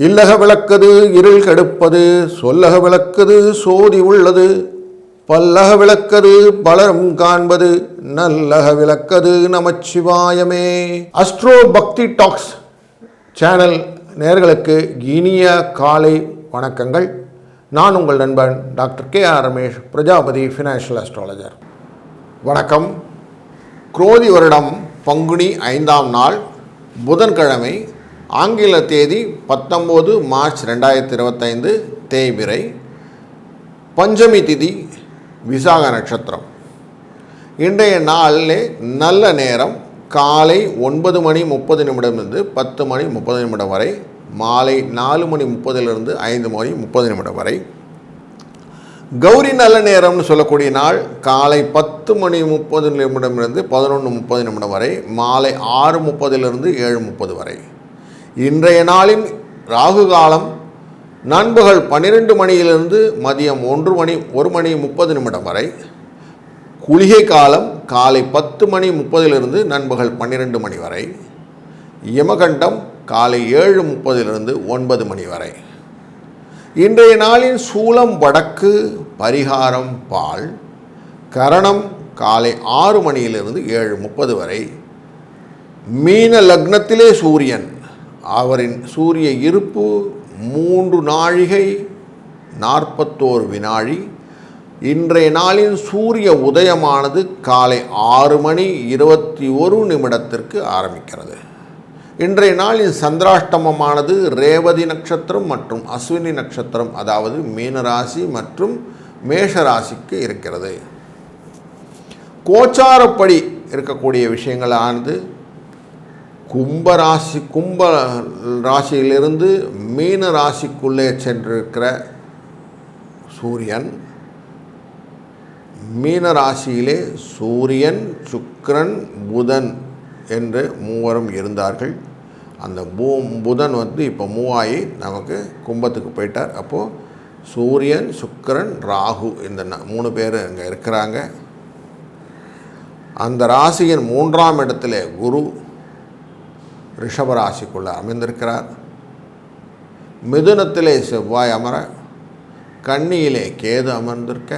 இல்லக விளக்கது இருள் கெடுப்பது, சொல்லக விளக்கது சோதி உள்ளது, பல்லக விளக்கது பலரும் காண்பது, நல்லக விளக்கது நமச்சிவாயமே. அஸ்ட்ரோ பக்தி டாக்ஸ் சேனல் நேயர்களுக்கு இனிய காலை வணக்கங்கள். நான் உங்கள் நண்பன் doctor K.R. Ramesh, Prajapati financial astrologer. வணக்கம். குரோதி வருடம் பங்குனி 5ஆம் நாள் புதன்கிழமை, ஆங்கில தேதி 19 மார்ச் 2025, தேய்பிறை, பஞ்சமி திதி, விசாக நட்சத்திரம். இன்றைய நாளிலே நல்ல நேரம் காலை 9:30 10:30 வரை, மாலை 4:30 5:30 வரை. கௌரி நல்ல நேரம்னு சொல்லக்கூடிய நாள் காலை 10:30 11:30 வரை, மாலை 6:30 7:30 வரை. இன்றைய நாளின் ராகு காலம் நண்பகல் 12 மதியம் 1:30 வரை. குளிகை காலம் காலை 10:30 நண்பகல் 12 வரை. யமகண்டம் காலை 7:30 9 வரை. இன்றைய நாளின் சூலம் வடக்கு, பரிகாரம் பால், கரணம் காலை 6 7:30 வரை. மீன லக்னத்திலே சூரியன், அவரின் சூரிய இருப்பு 3 நாழிகை 41 வினாடி. இன்றைய நாளின் சூரிய உதயமானது காலை 6:21 ஆரம்பிக்கிறது. இன்றைய நாளின் சந்திராஷ்டமமானது ரேவதி நட்சத்திரம் மற்றும் அஸ்வினி நட்சத்திரம், அதாவது மீனராசி மற்றும் மேஷராசிக்கு இருக்கிறது. கோச்சாரப்படி இருக்கக்கூடிய விஷயங்களானது கும்ப ராசியிலிருந்து மீன ராசிக்குள்ளே சென்றிருக்கிற சூரியன், மீன ராசியிலே சூரியன், சுக்கிரன், புதன் என்று மூவரும் இருந்தார்கள். அந்த புதன் இப்போ மூவாயி நமக்கு கும்பத்துக்கு போயிட்டார். அப்போது சூரியன், சுக்கிரன், ராகு இந்த 3 பேர் அங்கே இருக்கிறாங்க. அந்த ராசியின் 3ஆம் இடத்துல குரு ரிஷபராசிக்குள்ளே அமைந்திருக்கிறார். மிதுனத்திலே செவ்வாய் அமர, கன்னியிலே கேது அமர்ந்திருக்க,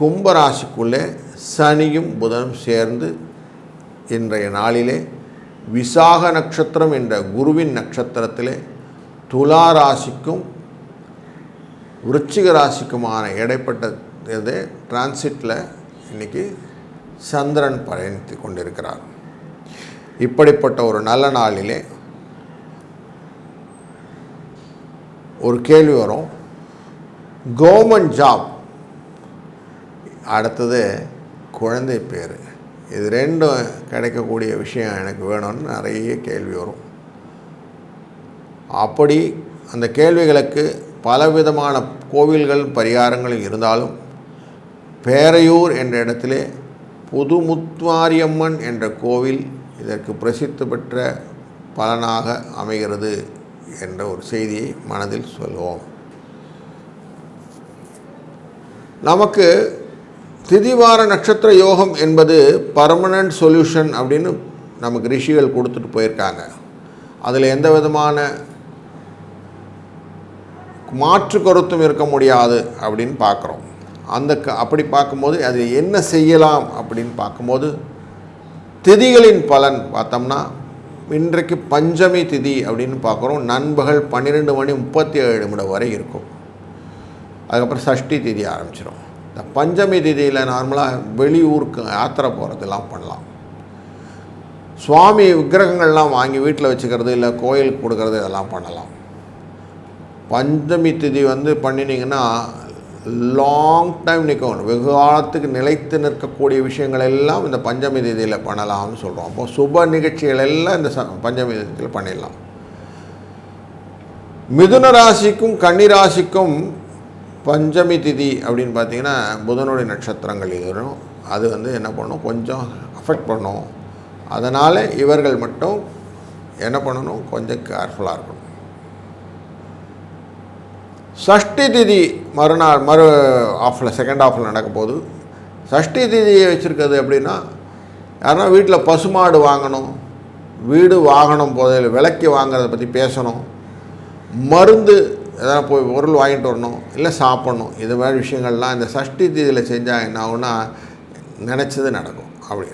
கும்பராசிக்குள்ளே சனியும் புதனும் சேர்ந்து இன்றைய நாளிலே விசாக நட்சத்திரம் என்ற குருவின் நட்சத்திரத்திலே துலா ராசிக்கும் விருச்சிக ராசிக்குமான இடைப்பட்ட டிரான்சிட்டில் இன்றைக்கி சந்திரன் பயணித்து கொண்டிருக்கிறார். இப்படிப்பட்ட ஒரு நல்ல நாளிலே ஒரு கேள்வி வரும், கவர்மெண்ட் ஜாப், அடுத்தது குழந்தை பேர், இது ரெண்டும் கிடைக்கக்கூடிய விஷயம் எனக்கு வேணும்னு நிறைய கேள்வி வரும். அப்படி அந்த கேள்விகளுக்கு பலவிதமான கோவில்கள் பரிகாரங்கள் இருந்தாலும், பேரையூர் என்ற இடத்திலே புதுமுத்துமாரியம்மன் என்ற கோவில் இதற்கு பிரசித்தி பெற்ற பலனாக அமைகிறது என்ற ஒரு செய்தியை மனதில் சொல்வோம். நமக்கு திதிவார நட்சத்திர யோகம் என்பது பர்மனண்ட் சொல்யூஷன் அப்படின்னு நமக்கு ரிஷிகள் கொடுத்துட்டு போயிருக்காங்க. அதில் எந்த விதமான மாற்று கருத்தும் இருக்க முடியாது அப்படின்னு பார்க்குறோம். அப்படி பார்க்கும்போது அது என்ன செய்யலாம் அப்படின்னு பார்க்கும்போது, திதிகளின் பலன் பார்த்தோம்னா இன்றைக்கு பஞ்சமி திதி அப்படின்னு பார்க்குறோம். நண்பகல் 12:37 வரை இருக்கும். அதுக்கப்புறம் சஷ்டி திதி ஆரம்பிச்சிடும். இந்த பஞ்சமி திதியில் நார்மலாக வெளியூருக்கு யாத்திரை போகிறதெல்லாம் பண்ணலாம். சுவாமி விக்கிரகங்கள்லாம் வாங்கி வீட்டில் வச்சுக்கிறது, இல்லை கோயிலுக்கு கொடுக்கறது, இதெல்லாம் பண்ணலாம். பஞ்சமி திதி பண்ணினீங்கன்னா லாங் டைம் நிற்கும், வெகு காலத்துக்கு நிலைத்து நிற்கக்கூடிய விஷயங்கள் எல்லாம் இந்த பஞ்சமி திதியில் பண்ணலாம்னு சொல்கிறோம். அப்போ சுப நிகழ்ச்சிகள் எல்லாம் இந்த பஞ்சமி திதியில் பண்ணிடலாம். மிதுன ராசிக்கும் கன்னி ராசிக்கும் பஞ்சமி திதி அப்படின்னு பார்த்தீங்கன்னா புதனுடைய நட்சத்திரங்கள் இது வரும். அது என்ன பண்ணும், கொஞ்சம் அஃபெக்ட் பண்ணும். அதனால் இவர்கள் மட்டும் என்ன பண்ணணும், கொஞ்சம் கேர்ஃபுல்லாக இருக்கணும். சஷ்டி திதி மறுநாள் செகண்ட் ஹாஃபில் நடக்க போது. சஷ்டி திதியை வச்சுருக்கிறது அப்படின்னா, யாருன்னா வீட்டில் பசுமாடு வாங்கணும், வீடு வாகனம் போதில் விலைக்கு வாங்கிறத பற்றி பேசணும், மருந்து எதனா போய் பொருள் வாங்கிட்டு வரணும், இல்லை சாப்பிட்ணும், இது மாதிரி விஷயங்கள்லாம் இந்த சஷ்டி தீதியில் செஞ்சால் என்ன ஆகுன்னா நினச்சது நடக்கும். அப்படி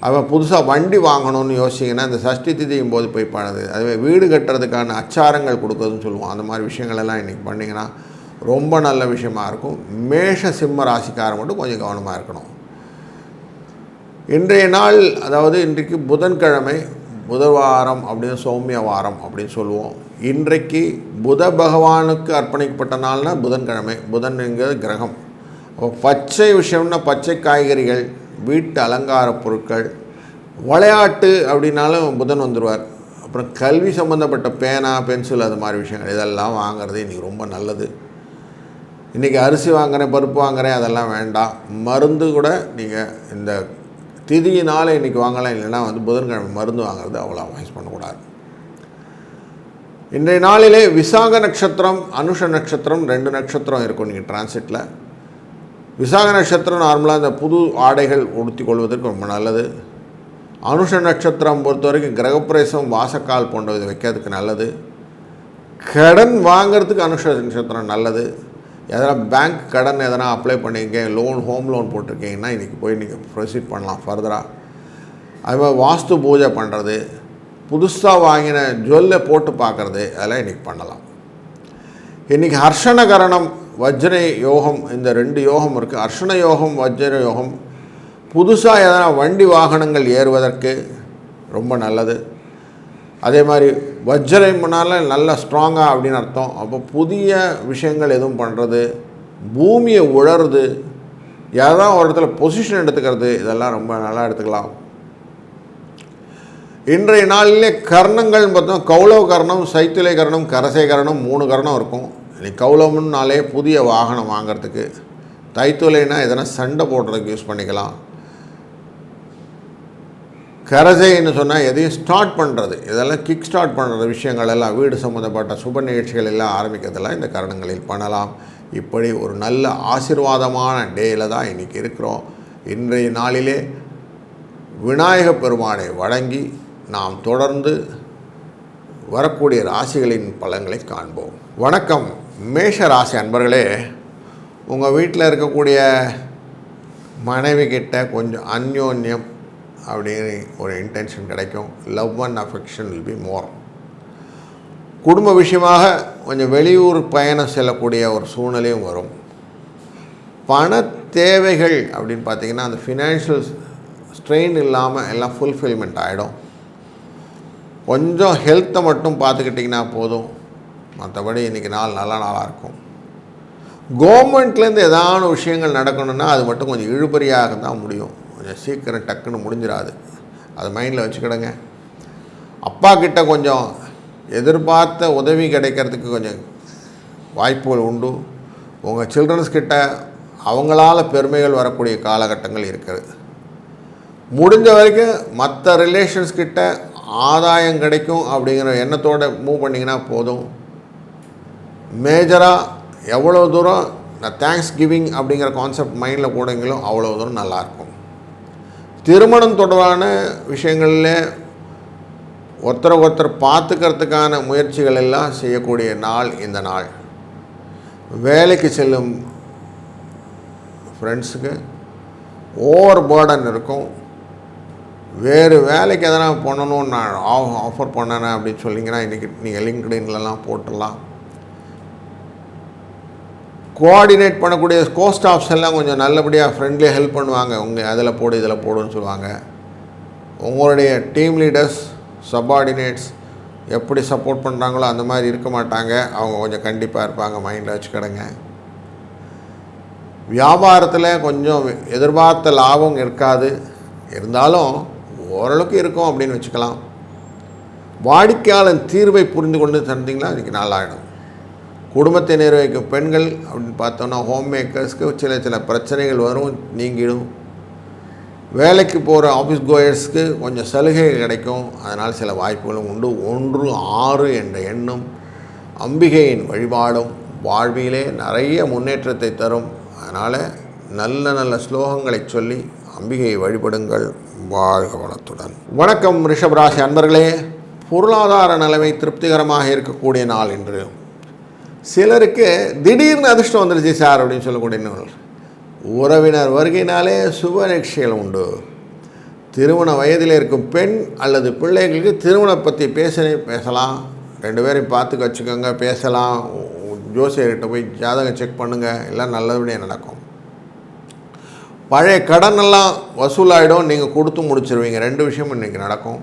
அவன் புதுசாக வண்டி வாங்கணும்னு யோசிச்சிங்கன்னா இந்த சஷ்டி திதியும் போது போய் பண்ணுது. அதுவே வீடு கட்டுறதுக்கான அச்சாரங்கள் கொடுக்குறதுன்னு சொல்லுவோம். அந்த மாதிரி விஷயங்களெல்லாம் இன்றைக்கி பண்ணிங்கன்னா ரொம்ப நல்ல விஷயமா இருக்கும். மேஷ சிம்ம ராசிக்காரன் மட்டும் கொஞ்சம் கவனமாக இருக்கணும். இன்றைய நாள், அதாவது இன்றைக்கு புதன்கிழமை, புதவாரம் அப்படின்னு சௌமிய வாரம் அப்படின்னு சொல்லுவோம். இன்றைக்கு புத பகவானுக்கு அர்ப்பணிக்கப்பட்ட நாள்னால் புதன்கிழமை. புதன்ங்கிறது கிரகம். பச்சை விஷயம்னா பச்சை காய்கறிகள், வீட்டு அலங்கார பொருட்கள், விளையாட்டு அப்படின்னாலும் புதன் வந்துடுவார். அப்புறம் கல்வி சம்மந்தப்பட்ட பேனா, பென்சில், அது மாதிரி விஷயங்கள் இதெல்லாம் வாங்கிறது இன்றைக்கி ரொம்ப நல்லது. இன்றைக்கி அரிசி வாங்குகிறேன், பருப்பு வாங்குகிறேன், அதெல்லாம் வேண்டாம். மருந்து கூட நீங்கள் இந்த திதியினால் இன்றைக்கி வாங்கலாம். இல்லைன்னா புதன்கிழமை மருந்து வாங்குறது அவ்வளோ அவாய்ட் பண்ணக்கூடாது. இன்றைய நாளிலே விசாக நட்சத்திரம், அனுஷ நட்சத்திரம் 2 நட்சத்திரம் இருக்கும் நீங்கள் டிரான்சிட்டில். விசாக நட்சத்திரம் நார்மலாக இந்த புது ஆடைகள் உடுத்தி கொள்வதற்கு ரொம்ப நல்லது. அனுஷ நட்சத்திரம் பொறுத்த வரைக்கும் கிரகப்பிரவேசம், வாசக்கால் போன்றதை வைக்கிறதுக்கு நல்லது. கடன் வாங்கிறதுக்கு அனுஷ நட்சத்திரம் நல்லது. எதனா பேங்க் கடன் எதனா அப்ளை பண்ணியிருக்கேன், லோன், ஹோம் லோன் போட்டிருக்கீங்கன்னா இன்றைக்கி போய் நீங்கள் ப்ரொசீட் பண்ணலாம் ஃபர்தராக. அதுமாதிரி வாஸ்து பூஜை பண்ணுறது, புதுசாக வாங்கின ஜுவல்லை போட்டு பார்க்குறது, அதெல்லாம் இன்றைக்கி பண்ணலாம். இன்றைக்கி ஹர்ஷண கரணம், வஜ்ர யோகம், இந்த 2 யோகம் இருக்குது. ஹர்ஷண யோகம், வஜ்ர யோகம். புதுசாக எதனா வண்டி வாகனங்கள் ஏறுவதற்கு ரொம்ப நல்லது. அதே மாதிரி வஜ்ரம்னால நல்ல ஸ்ட்ராங்காக அப்படின்னு அர்த்தம். அப்போ புதிய விஷயங்கள் எதுவும் பண்ணுறது, பூமியை உழறது, ஏதாவது ஒரு இடத்துல பொசிஷன் எடுத்துக்கிறது, இதெல்லாம் ரொம்ப நல்லா எடுத்துக்கலாம். இன்றைய நாளிலே கர்ணங்கள் பார்த்தோம். கௌளவ கர்ணம், சைத்திலை கர்ணம், கரசை கர்ணம், 3 கர்ணம் இருக்கும். இன்னைக்கு கௌளவம்னாலே புதிய வாகனம் வாங்கிறதுக்கு, தைத்துளைனா எதனா சண்டை போடுறதுக்கு யூஸ் பண்ணிக்கலாம். கரசைன்னு சொன்னால் எதையும் ஸ்டார்ட் பண்ணுறது, இதெல்லாம் கிக் ஸ்டார்ட் பண்ணுறது விஷயங்கள் எல்லாம், வீடு சம்மந்தப்பட்ட சுப நிகழ்ச்சிகள் எல்லாம் ஆரம்பிக்கிறதெல்லாம் இந்த கரணங்களில் பண்ணலாம். இப்படி ஒரு நல்ல ஆசீர்வாதமான டேயில் தான் இன்றைக்கி இருக்கிறோம். இன்றைய நாளிலே விநாயக பெருமானை வணங்கி நாம் தொடர்ந்து வரக்கூடிய ராசிகளின் பலன்களை காண்போம். வணக்கம் மேஷ ராசி அன்பர்களே. உங்கள் வீட்டில் இருக்கக்கூடிய மனைவி கிட்ட கொஞ்சம் அந்யோன்யம் அப்படின்னு ஒரு இன்டென்ஷன் கிடைக்கும். Love and affection will be more. குடும்ப விஷயமாக கொஞ்சம் வெளியூர் பயணம் செல்லக்கூடிய ஒரு சூழ்நிலையும் வரும். பண தேவைகள் அப்படின்னு பார்த்திங்கன்னா அந்த ஃபினான்ஷியல் ஸ்ட்ரெயின் இல்லாமல் எல்லாம் ஃபுல்ஃபில்மெண்ட் ஆகிடும். கொஞ்சம் ஹெல்த்தை மட்டும் பார்த்துக்கிட்டிங்கன்னா போதும், மற்றபடி இன்றைக்கி நாள் நல்ல நாளாக இருக்கும். கவர்மெண்ட்லேருந்து ஏதான விஷயங்கள் நடக்கணுன்னா அது மட்டும் கொஞ்சம் இழுபறியாக தான் முடியும். கொஞ்சம் சீக்கிரம் டக்குன்னு முடிஞ்சிடாது. அதை மைண்டில் வச்சுக்கிடுங்க. அப்பா கிட்ட கொஞ்சம் எதிர்பார்த்த உதவி கிடைக்கிறதுக்கு கொஞ்சம் வாய்ப்புகள் உண்டு. உங்கள் சில்ட்ரன்ஸ் கிட்ட அவங்களால பெருமைகள் வரக்கூடிய காலகட்டங்கள் இருக்குது. முடிஞ்ச வரைக்கும் மற்ற ரிலேஷன்ஸ் கிட்ட ஆதாயம் கிடைக்கும் அப்படிங்கிற எண்ணத்தோடு மூவ் பண்ணிங்கன்னா போதும். மேஜராக எவ்வளோ தூரம் நான் தேங்க்ஸ் கிவிங் அப்படிங்கிற கான்செப்ட் மைண்டில் போடுங்களோ அவ்வளோ தூரம் நல்லாயிருக்கும். திருமணம் தொடர்பான விஷயங்களில் ஒருத்தரை பார்த்துக்கிறதுக்கான முயற்சிகள் எல்லாம் செய்யக்கூடிய நாள் இந்த நாள். வேலைக்கு செல்லும் ஃப்ரெண்ட்ஸுக்கு ஓவர் பேர்டன் இருக்கும். வேறு வேலைக்கு எதனா பண்ணணும்னு நான் ஆஃபர் பண்ணேன் அப்படின்னு சொல்லிங்கன்னா இன்றைக்கி நீங்கள் லிங்க்டின்லலாம் போட்டுடலாம். கோஆர்டினேட் பண்ணக்கூடிய கோஸ்டாஃப்ஸ் எல்லாம் கொஞ்சம் நல்லபடியாக ஃப்ரெண்ட்லியாக ஹெல்ப் பண்ணுவாங்க. உங்கள் அதில் போடு இதில் போடுன்னு சொல்லுவாங்க. உங்களுடைய டீம் லீடர்ஸ், சப்பார்டினேட்ஸ் எப்படி சப்போர்ட் பண்ணுறாங்களோ அந்த மாதிரி இருக்க மாட்டாங்க. அவங்க கொஞ்சம் கண்டிப்பாக இருப்பாங்க, மைண்டில் வச்சுக்கிடுங்க. வியாபாரத்தில் கொஞ்சம் எதிர்பார்த்த லாபம் இருக்காது, இருந்தாலும் ஓரளவுக்கு இருக்கும் அப்படின்னு வச்சுக்கலாம். வாடிக்கையாளர் தீர்வை புரிந்து கொண்டு தந்தீங்கன்னா இன்றைக்கி நாளாகிடும். குடும்பத்தை நிர்வகிக்கும் பெண்கள் அப்படின்னு பார்த்தோன்னா ஹோம் மேக்கர்ஸ்க்கு சில பிரச்சனைகள் வரும், நீங்கிடும். வேலைக்கு போகிற ஆஃபீஸ் கோயர்ஸ்க்கு கொஞ்சம் சலுகை கிடைக்கும், அதனால் சில வாய்ப்புகளும் உண்டு. 1-6 என்ற எண்ணும் அம்பிகையின் வழிபாடும் வாழ்விலே நிறைய முன்னேற்றத்தை தரும். அதனால் நல்ல நல்ல ஸ்லோகங்களை சொல்லி அம்பிகையை வழிபடுங்கள். வாழ்க வளத்துடன். வணக்கம் ரிஷபராசி அன்பர்களே. பொருளாதார நிலைமை திருப்திகரமாக இருக்கக்கூடிய நாள் இன்று. சிலருக்கு திடீர்னு அதிர்ஷ்டம் வந்துடுச்சு சார் அப்படின்னு சொல்லக்கூடிய நாள். உறவினர் வருகையினாலே சுப நிகழ்ச்சிகள் உண்டு. திருமண வயதில் இருக்கும் பெண் அல்லது பிள்ளைகளுக்கு திருமணம் பற்றி பேசலாம். 2 பேரையும் பார்த்துக்க வச்சுக்கோங்க, பேசலாம். ஜோசியர்கிட்ட போய் ஜாதகம் செக் பண்ணுங்கள், எல்லாம் நல்லபடியாக நடக்கும். பழைய கடனெல்லாம் வசூலாகிடும், நீங்கள் கொடுத்து முடிச்சிருவீங்க. 2 விஷயம் இன்றைக்கி நடக்கும்.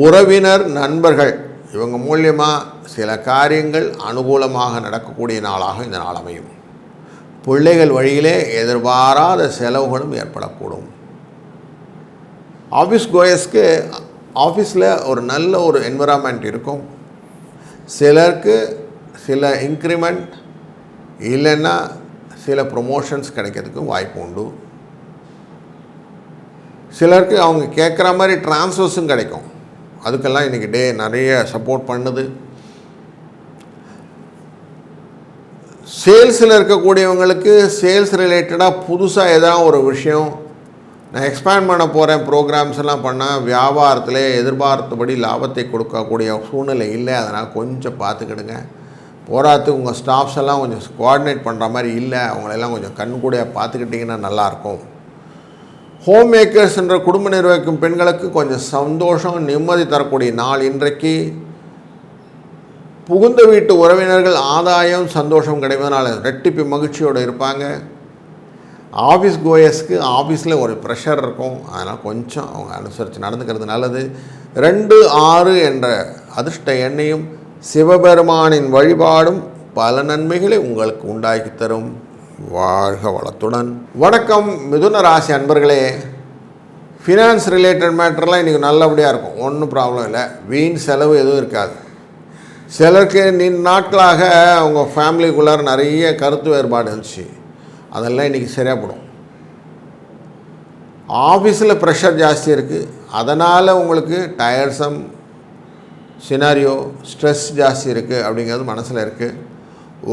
உறவினர் நண்பர்கள் இவங்க மூலியமாக சில காரியங்கள் அனுகூலமாக நடக்கக்கூடிய நாளாக இந்த நாள் அமையும். பிள்ளைகள் வழியிலே எதிர்பாராத செலவுகளும் ஏற்படக்கூடும். ஆஃபீஸ் கோயர்ஸ்க்கு ஆஃபீஸில் ஒரு நல்ல ஒரு என்விரான்மெண்ட் இருக்கும். சிலருக்கு சில இன்க்ரிமெண்ட் இல்லைன்னா சில ப்ரொமோஷன்ஸ் கிடைக்கிறதுக்கும் வாய்ப்பு உண்டு. சிலருக்கு அவங்க கேட்குற மாதிரி ட்ரான்ஸ்ஃபர்ஸும் கிடைக்கும். அதுக்கெல்லாம் இன்றைக்கி டே நிறைய சப்போர்ட் பண்ணுது. சேல்ஸில் இருக்கக்கூடியவங்களுக்கு சேல்ஸ் ரிலேட்டடாக புதுசாக ஏதாவது ஒரு விஷயம் நான் எக்ஸ்பேண்ட் பண்ண போகிறேன், ப்ரோக்ராம்ஸ் எல்லாம் பண்ணால் வியாபாரத்தில் எதிர்பார்த்தபடி லாபத்தை கொடுக்கக்கூடிய சூழ்நிலை இல்லை. அதனால் கொஞ்சம் பார்த்துக்கிடுங்க. போராத்துக்கு உங்கள் ஸ்டாஃப்ஸ் எல்லாம் கொஞ்சம் கோஆர்டினேட் பண்ணுற மாதிரி இல்லை, அவங்களெல்லாம் கொஞ்சம் கண்கூட பார்த்துக்கிட்டிங்கன்னா நல்லாயிருக்கும். ஹோம் மேக்கர்ஸ்ன்ற குடும்ப நிர்வகிக்கும் பெண்களுக்கு கொஞ்சம் சந்தோஷம் நிம்மதி தரக்கூடிய நாள் இன்றைக்கு. புகுந்த வீட்டு உறவினர்கள் ஆதாயம் சந்தோஷம் கிடைப்பதனால ரெட்டிப்பு மகிழ்ச்சியோடு இருப்பாங்க. ஆஃபீஸ் கோயர்ஸ்க்கு ஆஃபீஸில் ஒரு ப்ரெஷர் இருக்கும், அதனால் கொஞ்சம் அவங்க அனுசரித்து நடந்துக்கிறது நல்லது. 2, 6 என்ற அதிர்ஷ்ட எண்ணையும் சிவபெருமானின் வழிபாடும் பல நன்மைகளை உங்களுக்கு உண்டாக்கி தரும். வாழ்க வளத்துடன். வணக்கம் மிதுன ராசி அன்பர்களே. ஃபினான்ஸ் ரிலேட்டட் மேட்டர்லாம் இன்றைக்கி நல்லபடியாக இருக்கும், ஒன்றும் ப்ராப்ளம் இல்லை. வீண் செலவு எதுவும் இருக்காது. சிலருக்கு நீண்ட நாட்களாக அவங்க ஃபேமிலிக்குள்ளார நிறைய கருத்து வேறுபாடு இருந்துச்சு, அதெல்லாம் இன்றைக்கி சரியாக போடும். ஆஃபீஸில் ப்ரெஷர் ஜாஸ்தி இருக்குது, அதனால் உங்களுக்கு டயர்சம் சினாரியோ ஸ்ட்ரெஸ் ஜாஸ்தி இருக்குது அப்படிங்கிறது மனசில் இருக்குது.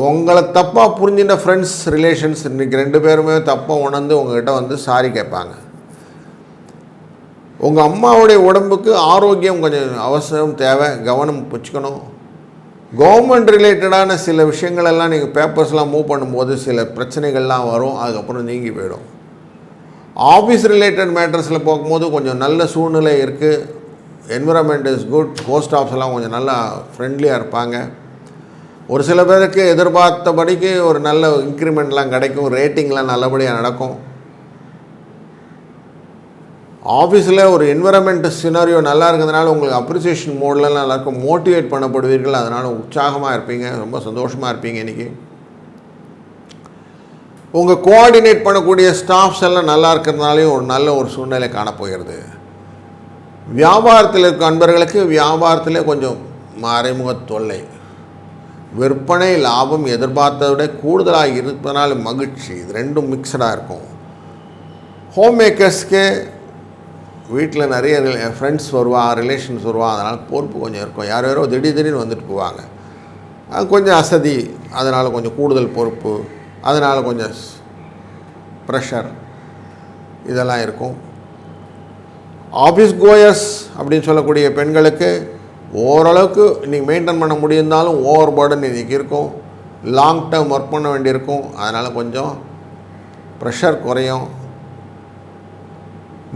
உங்களை தப்பாக புரிஞ்சின்ற ஃப்ரெண்ட்ஸ் ரிலேஷன்ஸ் இன்றைக்கி 2 பேருமே தப்பாக உணர்ந்து உங்கள்கிட்ட வந்து சாரி கேட்பாங்க. உங்கள் அம்மாவுடைய உடம்புக்கு ஆரோக்கியம் கொஞ்சம் அவசியம் தேவை, கவனம் வச்சுக்கணும். கவர்மெண்ட் ரிலேட்டடான சில விஷயங்களெல்லாம் நீங்கள் பேப்பர்ஸ்லாம் மூவ் பண்ணும்போது சில பிரச்சனைகள்லாம் வரும், அதுக்கப்புறம் நீங்கி போயிடும். ஆஃபீஸ் ரிலேட்டட் மேட்டர்ஸில் போகும்போது கொஞ்சம் நல்ல சூழ்நிலை இருக்குது. Environment is good. Post office எல்லாம் கொஞ்சம் நல்லா ஃப்ரெண்ட்லியாக இருப்பாங்க. ஒரு சில பேருக்கு எதிர்பார்த்தபடிக்கு ஒரு நல்ல இன்க்ரிமெண்ட்லாம் கிடைக்கும், ரேட்டிங்லாம் நல்லபடியாக நடக்கும். ஆஃபீஸில் ஒரு என்விரான்மெண்ட் சினாரியோ நல்லா இருக்கிறதுனால உங்களுக்கு அப்ரிசியேஷன் மோட்லாம் நல்லாயிருக்கும், மோட்டிவேட் பண்ணப்படுவீர்கள். அதனால் உற்சாகமாக இருப்பீங்க, ரொம்ப சந்தோஷமாக இருப்பீங்க. இன்றைக்கி உங்கள் கோஆர்டினேட் பண்ணக்கூடிய ஸ்டாஃப்ஸ் எல்லாம் நல்லா இருக்கிறதுனாலையும் ஒரு நல்ல ஒரு சூழ்நிலை காணப்போகிறது. வியாபாரத்தில் இருக்க அன்பர்களுக்கு வியாபாரத்திலே கொஞ்சம் மறைமுக தொல்லை, விற்பனை லாபம் எதிர்பார்த்ததை விட கூடுதலாக இருப்பதனால மகிழ்ச்சி, இது 2ம் மிக்சடாக இருக்கும். ஹோம் மேக்கர்ஸ்க்கு வீட்டில் நிறைய ஃப்ரெண்ட்ஸ் ரிலேஷன்ஸ் வருவா, அதனால் பொறுப்பு கொஞ்சம் இருக்கும். யாரோ திடீர்னு வந்துட்டு போவாங்க, அது கொஞ்சம் அசதி, அதனால் கொஞ்சம் கூடுதல் பொறுப்பு, அதனால் கொஞ்சம் ப்ரெஷர் இதெல்லாம் இருக்கும். ஆஃபீஸ் கோயர்ஸ் அப்படின்னு சொல்லக்கூடிய பெண்களுக்கு ஓரளவுக்கு இன்றைக்கி மெயின்டைன் பண்ண முடியிருந்தாலும் ஓவர் பர்டன் இன்றைக்கி இருக்கும். லாங் டேர்ம் ஒர்க் பண்ண வேண்டியிருக்கும், அதனால் கொஞ்சம் ப்ரெஷர் குறையும்.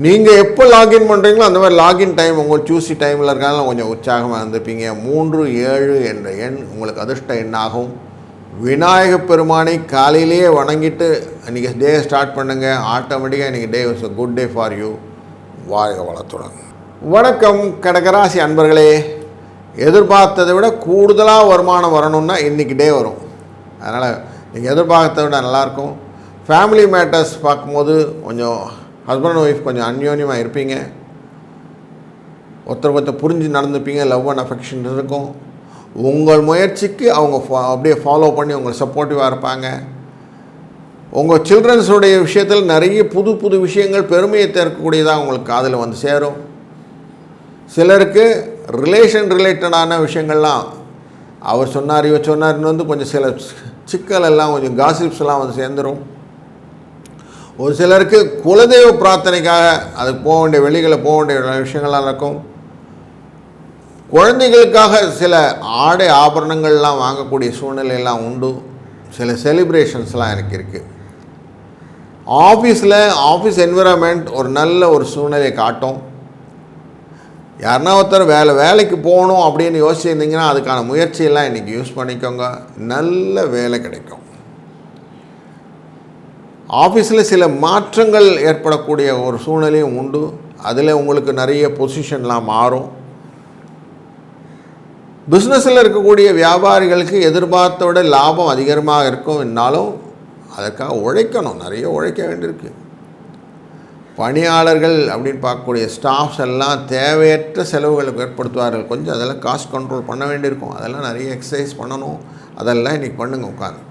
நீங்கள் எப்போ லாகின் பண்ணுறீங்களோ அந்த மாதிரி லாகின் டைம் உங்கள் சூஸி டைமில் இருக்காங்க, கொஞ்சம் உற்சாகமாக இருந்துப்பீங்க. 3, 7 என்ற எண் உங்களுக்கு அதிர்ஷ்ட எண்ணாகும். விநாயக பெருமானை காலையிலேயே வணங்கிட்டு இன்றைக்கி டே ஸ்டார்ட் பண்ணுங்கள், ஆட்டோமேட்டிக்காக இன்றைக்கி day is a good day for you. வாழ்க வளத்துடன். வணக்கம் கடகராசி அன்பர்களே. எதிர்பார்த்ததை விட கூடுதலாக வருமானம் வரணுன்னா இன்றைக்கி டே வரும், அதனால் நீங்கள் எதிர்பார்த்ததை விட நல்லாயிருக்கும். ஃபேமிலி மேட்டர்ஸ் பார்க்கும்போது கொஞ்சம் ஹஸ்பண்ட் அண்ட் ஒய்ஃப் கொஞ்சம் அந்யோன்யமாக இருப்பீங்க, ஒருத்தர் புரிஞ்சு நடந்துப்பீங்க, லவ் அண்ட் அஃபெக்ஷன் இருக்கும். உங்கள் முயற்சிக்கு அவங்க அப்படியே ஃபாலோ பண்ணி உங்களுக்கு சப்போர்ட்டிவாக இருப்பாங்க. உங்கள் சில்ட்ரன்ஸுடைய விஷயத்தில் நிறைய புது புது விஷயங்கள் பெருமையை தேர்க்கக்கூடியதாக உங்களுக்கு காதில் வந்து சேரும். சிலருக்கு ரிலேட்டடான விஷயங்கள்லாம் அவர் சொன்னார் இவர் சொன்னார்னு வந்து கொஞ்சம் சில சிக்கல் எல்லாம் கொஞ்சம் காசிப்ஸ் எல்லாம் வந்து சேர்ந்துடும். ஒரு சிலருக்கு குலதெய்வ பிரார்த்தனைக்காக அதுக்கு போக வேண்டிய வெளிகளில் போக வேண்டிய விஷயங்கள்லாம் இருக்கும். குழந்தைகளுக்காக சில ஆடை ஆபரணங்கள்லாம் வாங்கக்கூடிய சூழ்நிலையெல்லாம் உண்டு. சில செலிப்ரேஷன்ஸ்லாம் எனக்கு இருக்குது. ஆஃபீஸ் என்விரான்மெண்ட் ஒரு நல்ல ஒரு சூழ்நிலையை காட்டும். யாருன்னா ஒருத்தர் வேலைக்கு போகணும் அப்படின்னு யோசிச்சிருந்தீங்கன்னா அதுக்கான முயற்சியெல்லாம் இன்றைக்கி யூஸ் பண்ணிக்கோங்க. நல்ல வேலை கிடைக்கும். ஆஃபீஸில் சில மாற்றங்கள் ஏற்படக்கூடிய ஒரு சூழ்நிலையும் உண்டு. அதில் உங்களுக்கு நிறைய பொசிஷன்லாம் மாறும். பிஸ்னஸில் இருக்கக்கூடிய வியாபாரிகளுக்கு எதிர்பார்த்த விட லாபம் அதிகமாக இருக்கும். என்னாலும் அதற்காக உழைக்கணும், நிறைய உழைக்க வேண்டியிருக்கு. பணியாளர்கள் அப்படின்னு பார்க்கக்கூடிய ஸ்டாஃப்ஸ் எல்லாம் தேவையற்ற செலவுகளுக்கு ஏற்படுத்துவார்கள். கொஞ்சம் அதெல்லாம் காஸ்ட் கண்ட்ரோல் பண்ண வேண்டியிருக்கும். அதெல்லாம் நிறைய எக்ஸசைஸ் பண்ணணும். அதெல்லாம் இன்றைக்கி பண்ணுங்க உட்காந்து.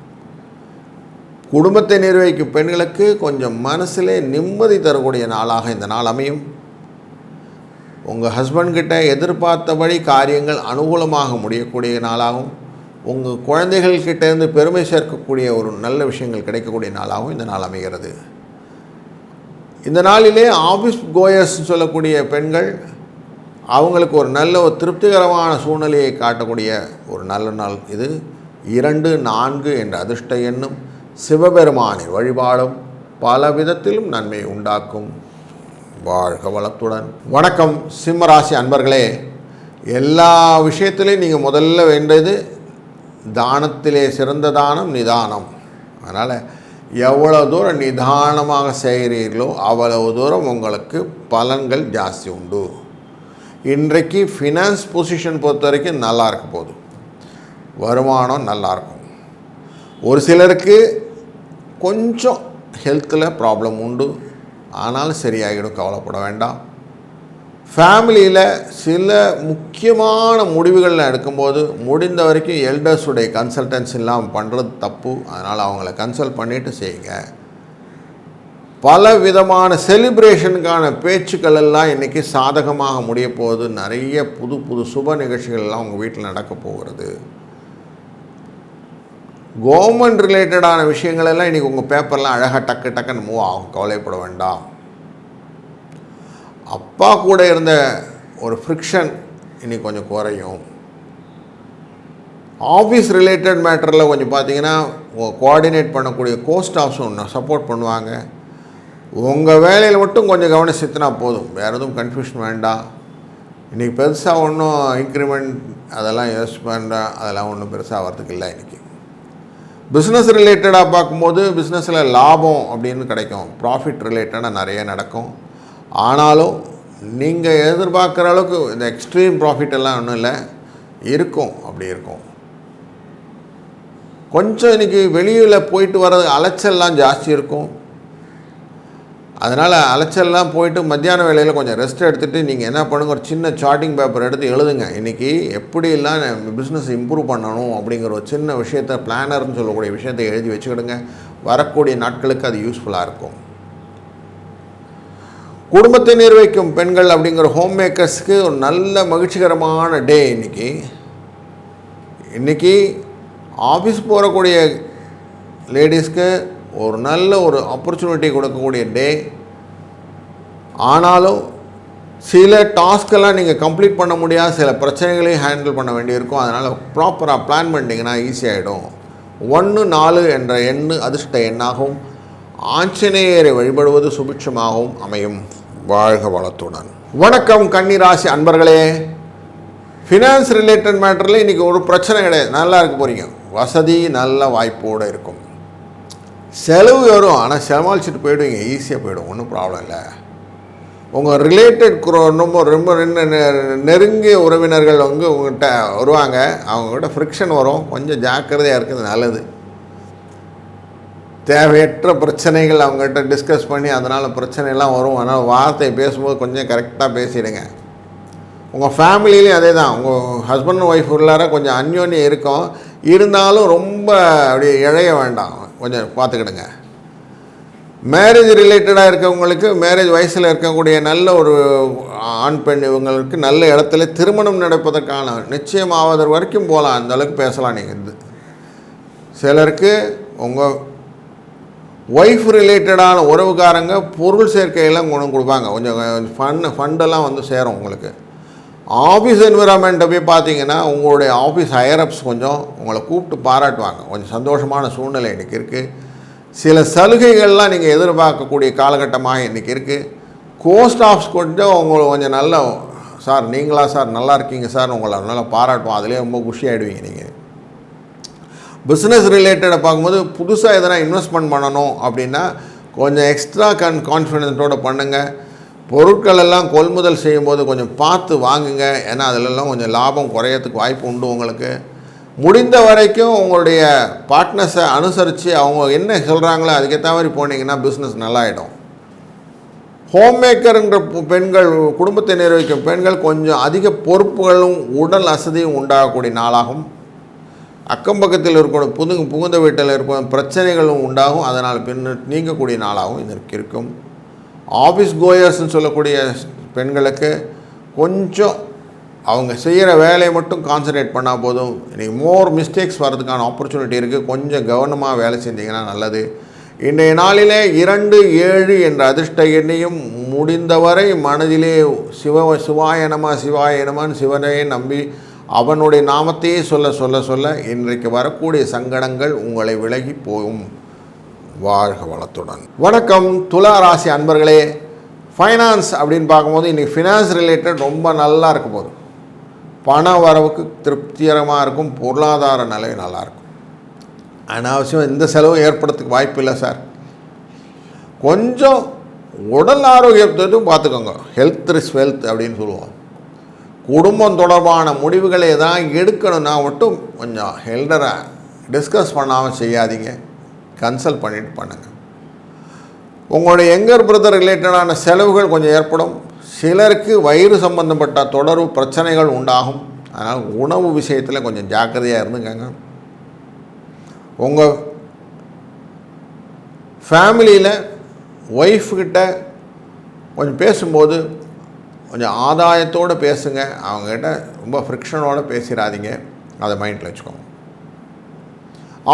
குடும்பத்தை நிர்வகிக்கும் பெண்களுக்கு கொஞ்சம் மனசிலே நிம்மதி தரக்கூடிய நாளாக இந்த நாள் அமையும். உங்கள் ஹஸ்பண்ட்கிட்ட எதிர்பார்த்தபடி காரியங்கள் அனுகூலமாக முடியக்கூடிய நாளாகவும், உங்கள் குழந்தைகள்கிட்டேருந்து பெருமை சேர்க்கக்கூடிய ஒரு நல்ல விஷயங்கள் கிடைக்கக்கூடிய நாளாகவும் இந்த நாள் அமைகிறது. இந்த நாளிலே ஆஃபீஸ் கோயர்ஸ் சொல்லக்கூடிய பெண்கள் அவங்களுக்கு ஒரு நல்ல ஒரு திருப்திகரமான சூழ்நிலையை காட்டக்கூடிய ஒரு நல்ல நாள் இது. 2, 4 என்ற அதிர்ஷ்ட எண்ணும் சிவபெருமானை வழிபாடும் பல விதத்திலும் நன்மை உண்டாக்கும். வாழ்க வளத்துடன். வணக்கம் சிம்மராசி அன்பர்களே. எல்லா விஷயத்திலையும் நீங்கள் முதல்ல வேண்டியது தானத்திலே சிறந்த தானம் நிதானம். அதனால் எவ்வளோ தூரம் நிதானமாக செய்கிறீர்களோ அவ்வளவு தூரம் உங்களுக்கு பலன்கள் ஜாஸ்தி உண்டு. இன்றைக்கு ஃபினான்ஸ் பொசிஷன் பொறுத்த வரைக்கும் நல்லா இருக்க போகுது. வருமானம் நல்லாயிருக்கும். ஒரு சிலருக்கு கொஞ்சம் ஹெல்த்தில் ப்ராப்ளம் உண்டு, ஆனாலும் சரியாகிடும், கவலைப்பட வேண்டாம். ஃபேமிலியில் சில முக்கியமான முடிவுகளில் எடுக்கும்போது முடிந்த வரைக்கும் எல்டர்ஸுடைய கன்சல்டன்ஸ் இல்லாமல் பண்ணுறது தப்பு. அதனால் அவங்கள கன்சல்ட் பண்ணிவிட்டு செய்யுங்க. பல விதமான செலிப்ரேஷனுக்கான பேச்சுக்கள் எல்லாம் இன்றைக்கி சாதகமாக முடிய போகுது. நிறைய புது சுப நிகழ்ச்சிகள்லாம் உங்கள் வீட்டில் நடக்க போகிறது. கவர்மெண்ட் ரிலேட்டடான விஷயங்கள் எல்லாம் இன்றைக்கி உங்கள் பேப்பர்லாம் அழகாக டக்குன்னு மூவ் ஆகும். கவலைப்பட வேண்டாம். அப்பா கூட இருந்த ஒரு ஃப்ரிக்ஷன் இன்றைக்கி கொஞ்சம் குறையும். ஆஃபீஸ் ரிலேட்டட் மேட்டரில் கொஞ்சம் பார்த்தீங்கன்னா கோஆர்டினேட் பண்ணக்கூடிய கோஸ்டாஃப்ஸும் ஒன்று சப்போர்ட் பண்ணுவாங்க. உங்கள் வேலையில் மட்டும் கொஞ்சம் கவனம் செலுத்தினா போதும். வேறு எதுவும் கன்ஃபியூஷன் வேண்டாம். இன்றைக்கி பெருசாக ஒன்றும் இன்க்ரிமெண்ட் அதெல்லாம் யோசிச்சு பண்ணுறேன், அதெல்லாம் ஒன்றும் பெருசாக வரதுக்கு இல்லை. இன்றைக்கி பிஸ்னஸ் ரிலேட்டடாக பார்க்கும்போது பிஸ்னஸில் லாபம் அப்படின்னு கிடைக்கும். ப்ராஃபிட் ரிலேட்டடாக நிறைய நடக்கும். ஆனாலும் நீங்கள் எதிர்பார்க்குற அளவுக்கு இந்த எக்ஸ்ட்ரீம் ப்ராஃபிட் எல்லாம் ஒன்றும் இல்லை, இருக்கும். அப்படி இருக்கும். கொஞ்சம் இன்றைக்கி வெளியில் போயிட்டு வர்றது அலைச்சல்லாம் ஜாஸ்தி இருக்கும். அதனால் அலைச்சல்லாம் போயிட்டு மத்தியான வேலையில் கொஞ்சம் ரெஸ்ட் எடுத்துகிட்டு நீங்கள் என்ன பண்ணுங்க, ஒரு சின்ன சார்ட்டிங் பேப்பர் எடுத்து எழுதுங்க. இன்றைக்கி எப்படிலாம் பிஸ்னஸ் இம்ப்ரூவ் பண்ணணும் அப்படிங்கிற ஒரு சின்ன விஷயத்தை, பிளானர்னு சொல்லக்கூடிய விஷயத்தை எழுதி வச்சுக்கிடுங்க. வரக்கூடிய நாட்களுக்கு அது யூஸ்ஃபுல்லாக இருக்கும். குடும்பத்தை நிர்வகிக்கும் பெண்கள் அப்படிங்கிற ஹோம் மேக்கர்ஸ்க்கு ஒரு நல்ல மகிழ்ச்சிகரமான டே இன்றைக்கி ஆஃபீஸ் போகக்கூடிய லேடிஸ்க்கு ஒரு நல்ல ஒரு ஆப்பர்ச்சுனிட்டி கொடுக்கக்கூடிய டே. ஆனாலும் சில டாஸ்க்கெல்லாம் நீங்கள் கம்ப்ளீட் பண்ண முடியாது, சில பிரச்சனைகளையும் ஹேண்டில் பண்ண வேண்டியிருக்கும். அதனால் ப்ராப்பராக பிளான் பண்ணிட்டீங்கன்னா ஈஸியாகிடும். 1, 4 என்ற எண்ணு அதிர்ஷ்ட எண்ணாகவும் ஆஞ்சநேயரை வழிபடுவது சுபிட்சமாகவும் அமையும். வாழ்க வளத்துடன். வணக்கம் கன்னிராசி அன்பர்களே. ஃபினான்ஸ் ரிலேட்டட் மேட்டரில் இன்றைக்கி ஒரு பிரச்சனை கிடையாது. நல்லா இருக்க போகிறீங்க. வசதி நல்ல வாய்ப்போடு இருக்கும். செலவு வரும், ஆனால் சமாளிச்சுட்டு போயிடுவீங்க. ஈஸியாக போயிடும், ஒன்றும் ப்ராப்ளம் இல்லை. உங்கள் ரிலேட்டட் ரொம்ப நெருங்கிய உறவினர்கள் உங்கள்கிட்ட வருவாங்க. அவங்கக்கிட்ட ஃப்ரிக்ஷன் வரும். கொஞ்சம் ஜாக்கிரதையாக இருக்கிறது நல்லது. தேவையற்ற பிரச்சனைகள் அவங்ககிட்ட டிஸ்கஸ் பண்ணி அதனால் பிரச்சனைலாம் வரும். அதனால் வார்த்தை பேசும்போது கொஞ்சம் கரெக்டாக பேசிடுங்க. உங்கள் ஃபேமிலியிலையும் அதே தான். உங்கள் ஹஸ்பண்ட் அண்ட் ஒய்ஃப் உள்ளார கொஞ்சம் அந்யோன்யம் இருக்கும். இருந்தாலும் ரொம்ப அப்படியே இழைய வேண்டாம், கொஞ்சம் பார்த்துக்கிடுங்க. மேரேஜ் ரிலேட்டடாக இருக்கவங்களுக்கு, மேரேஜ் வயசில் இருக்கக்கூடிய நல்ல ஒரு ஆண் பெண் இவங்களுக்கு நல்ல இடத்துல திருமணம் நடப்பதற்கான நிச்சயமாவதற்கு வரைக்கும் போகலாம். அந்தளவுக்கு பேசலாம். நீங்கள் சிலருக்கு உங்கள் ஒய்ஃப் ரிலேட்டடான உறவுக்காரங்க பொருள் சேர்க்கையெல்லாம் கொண்டு கொடுப்பாங்க. கொஞ்சம் ஃபண்டெல்லாம் வந்து சேரும் உங்களுக்கு. ஆஃபீஸ் என்விரான்மெண்ட்டை போய் பார்த்தீங்கன்னா உங்களுடைய ஆஃபீஸ் ஹையரப்ஸ் கொஞ்சம் உங்களை கூப்பிட்டு பாராட்டுவாங்க. கொஞ்சம் சந்தோஷமான சூழ்நிலை இன்றைக்கி இருக்குது. சில சலுகைகள்லாம் நீங்கள் எதிர்பார்க்கக்கூடிய காலகட்டமாக இன்றைக்கி இருக்குது. கோஸ்ட் ஆஃப்ஸ் கொஞ்சம் உங்களை கொஞ்சம் நல்ல சார் நீங்களா சார் நல்லா இருக்கீங்க சார் உங்களை நல்லா பாராட்டுவோம், அதிலே ரொம்ப குஷி ஆகிடுவீங்க. நீங்கள் பிஸ்னஸ் ரிலேட்டடை பார்க்கும்போது புதுசாக எதனா இன்வெஸ்ட்மெண்ட் பண்ணணும் அப்படின்னா கொஞ்சம் எக்ஸ்ட்ரா கான்ஃபிடென்ட்டோடு பண்ணுங்கள். பொருட்கள் எல்லாம் கொள்முதல் செய்யும்போது கொஞ்சம் பார்த்து வாங்குங்க. ஏன்னா அதிலெல்லாம் கொஞ்சம் லாபம் குறையறதுக்கு வாய்ப்பு உண்டு. உங்களுக்கு முடிந்த வரைக்கும் உங்களுடைய பார்ட்னர்ஸை அனுசரித்து அவங்க என்ன சொல்கிறாங்களோ அதுக்கேற்ற மாதிரி போனீங்கன்னா பிஸ்னஸ் நல்லாயிடும். ஹோம் மேக்கருன்ற பெண்கள், குடும்பத்தை நிர்வகிக்கும் பெண்கள் கொஞ்சம் அதிக பொறுப்புகளும் உடல் அசதியும் உண்டாகக்கூடிய நாளாகும். அக்கம் பக்கத்தில் இருக்கக்கூடிய புகுந்த வீட்டில் இருக்கும் பிரச்சனைகளும் உண்டாகும். அதனால் நீங்கக்கூடிய நாளாகவும் இதற்கு இருக்கும். ஆஃபீஸ் கோயர்ஸ்ன்னு சொல்லக்கூடிய பெண்களுக்கு கொஞ்சம் அவங்க செய்கிற வேலையை மட்டும் கான்சன்ட்ரேட் பண்ணால் போதும். இன்றைக்கி மோர் மிஸ்டேக்ஸ் வர்றதுக்கான ஆப்பர்ச்சுனிட்டி இருக்குது. கொஞ்சம் கவனமாக வேலை செஞ்சிங்கன்னா நல்லது. இன்றைய நாளிலே 2, 7 என்ற அதிர்ஷ்ட எண்ணையும் முடிந்தவரை மனதிலே சிவாயனமான்னு சிவனையே நம்பி அவனுடைய நாமத்தையே சொல்ல இன்றைக்கு வரக்கூடிய சங்கடங்கள் உங்களை விலகி போகும். வாழ்க வளத்துடன். வணக்கம் துலா ராசி அன்பர்களே. ஃபைனான்ஸ் அப்படின்னு பார்க்கும்போது இன்றைக்கி ஃபினான்ஸ் ரிலேட்டட் ரொம்ப நல்லா இருக்க போகுது. பண வரவுக்கு திருப்திகரமாக இருக்கும். பொருளாதார நிலை நல்லாயிருக்கும். அனாவசியம் எந்த செலவும் ஏற்படுறதுக்கு வாய்ப்பு இல்லை சார். கொஞ்சம் உடல் ஆரோக்கியத்தையும் பார்த்துக்கோங்க. ஹெல்த் இஸ் வெல்த் அப்படின்னு சொல்லுவோம். குடும்பம் தொடர்பான முடிவுகளை தான் எடுக்கணும்னா மட்டும் கொஞ்சம் ஹெல்டரை டிஸ்கஸ் பண்ணாமல் செய்யாதீங்க. கன்சல்ட் பண்ணிட்டு பண்ணுங்கள். உங்களுடைய யங்கர் பிரதர் ரிலேட்டடான செலவுகள் கொஞ்சம் ஏற்படும். சிலருக்கு வயிறு சம்பந்தப்பட்ட தொடர்பு பிரச்சனைகள் உண்டாகும். அதனால் உணவு விஷயத்தில் கொஞ்சம் ஜாக்கிரதையாக இருந்துக்கங்க. உங்கள் ஃபேமிலியில் ஒய்ஃப்கிட்ட கொஞ்சம் பேசும்போது கொஞ்சம் ஆதாயத்தோடு பேசுங்க. அவங்ககிட்ட ரொம்ப ஃப்ரிக்ஷனோடு பேசிடாதீங்க. அதை மைண்டில் வச்சுக்கோங்க.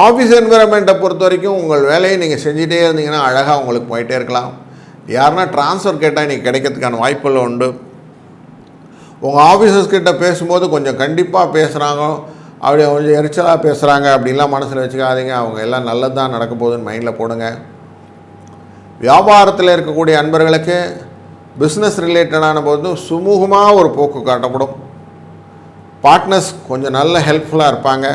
ஆஃபீஸ் என்விரான்மெண்ட்டை பொறுத்த வரைக்கும் உங்கள் வேலையை நீங்கள் செஞ்சிட்டே இருந்தீங்கன்னா அழகாக உங்களுக்கு போயிட்டே இருக்கலாம். யாருன்னா ட்ரான்ஸ்ஃபர் கேட்டால் நீங்கள் கிடைக்கிறதுக்கான வாய்ப்புகள் உண்டு. உங்கள் ஆஃபீஸர்ஸ்கிட்ட பேசும்போது கொஞ்சம் கண்டிப்பாக பேசுகிறாங்க, அப்படி கொஞ்சம் எரிச்சலாக பேசுகிறாங்க அப்படின்லாம் மனசில் வச்சுக்காதீங்க. அவங்க எல்லாம் நல்லது தான் நடக்க போகுதுன்னு மைண்டில் போடுங்க. வியாபாரத்தில் இருக்கக்கூடிய அன்பர்களுக்கு பிஸ்னஸ் ரிலேட்டடான போது சுமூகமாக ஒரு போக்கு காட்டப்படும். பார்ட்னர்ஸ் கொஞ்சம் நல்ல ஹெல்ப்ஃபுல்லாக இருப்பாங்க.